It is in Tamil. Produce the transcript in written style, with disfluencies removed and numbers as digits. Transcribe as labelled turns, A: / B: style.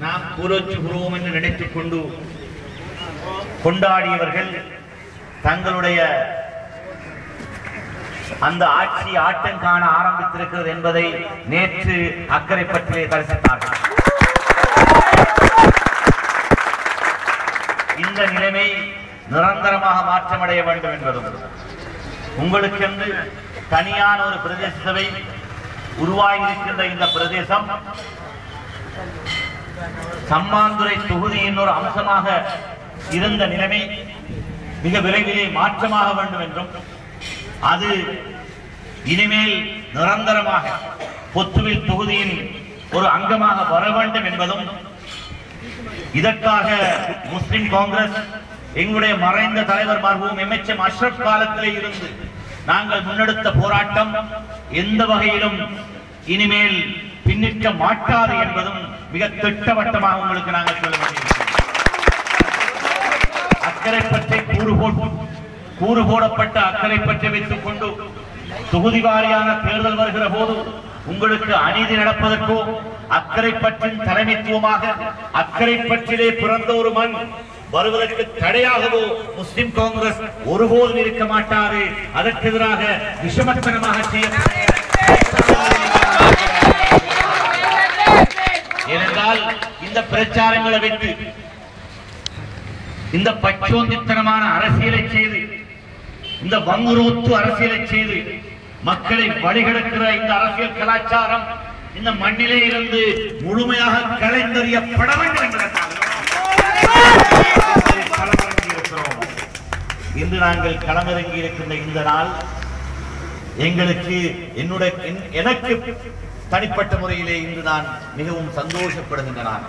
A: நாம் கூறோச்சுகிறோம் என்று நினைத்துக் கொண்டு கொண்டாடியவர்கள் தங்களுடைய அந்த ஆட்சி ஆட்டம் காண ஆரம்பித்திருக்கிறது என்பதை நேற்று அக்கரைப்பற்றிலே தரிசித்தார்கள். இந்த நிலைமை நிரந்தரமாக மாற்றமடைய வேண்டும் என்பதும் உங்களுக்கென்று தனியான ஒரு பிரதேச சபை உருவாகியிருக்கின்ற இந்த பிரதேசம் சம்மாந்துறை தொகுதியின் ஒரு அம்சமாக இருந்த நிலைமை மிக விரைவிலே மாற்றமாக வேண்டும் என்றும் அது இனிமேல் நிரந்தரமாக பொத்துவில் தொகுதியின் ஒரு அங்கமாக வர வேண்டும் என்பதும் இதற்காக முஸ்லிம் காங்கிரஸ் எங்களுடைய மறைந்த தலைவர் மர்ஹூம் எம்.எச்.எம். அஷ்ரப் காலத்திலே இருந்து நாங்கள் முன்னெடுத்த போராட்டம் எந்த வகையிலும் இனிமேல் பின்னிற்க மாட்டாது என்பதும் மிக திட்டவட்டமாக உங்களுக்கு நாங்கள் சொல்ல வேண்டியிருக்கிறோம். அக்கரைப்பற்றை கூறு போடப்பட்ட அக்கரைப்பற்றை வைத்துக் கொண்டு தொகுதி வாரியான தேர்தல் வருகிற போது உங்களுக்கு அநீதி நடப்பதற்கோ அக்கரைப்பற்றின் தலைமைத்துவமாக அக்கரைப்பற்றிலே பிறந்த ஒரு மண் வருவதற்கு தடையாகவோ முஸ்லிம் காங்கிரஸ் ஒருபோதும் இருக்க மாட்டாது. அதற்கு எதிராக விஷமத்தனமாக ஏனென்றால் இந்த பிரச்சாரங்களை வைத்து இந்த பச்சோந்தித்தனமான அரசியலை செய்து இந்த வங்குரோத்து அரசியலை செய்து மக்களை வழிகெடுக்கிற இந்த அரசியல் கலாச்சாரம் இந்த மண்ணிலே இருந்து முழுமையாக கலைந்தறியப்பட வேண்டும் என்பதற்காக இன்று நாங்கள் களமிறங்கி இருக்கின்ற இந்த நாள் எங்களுக்கு எனக்கு தனிப்பட்ட முறையிலே இன்று நான் மிகவும் சந்தோஷப்படுகின்ற நாள்.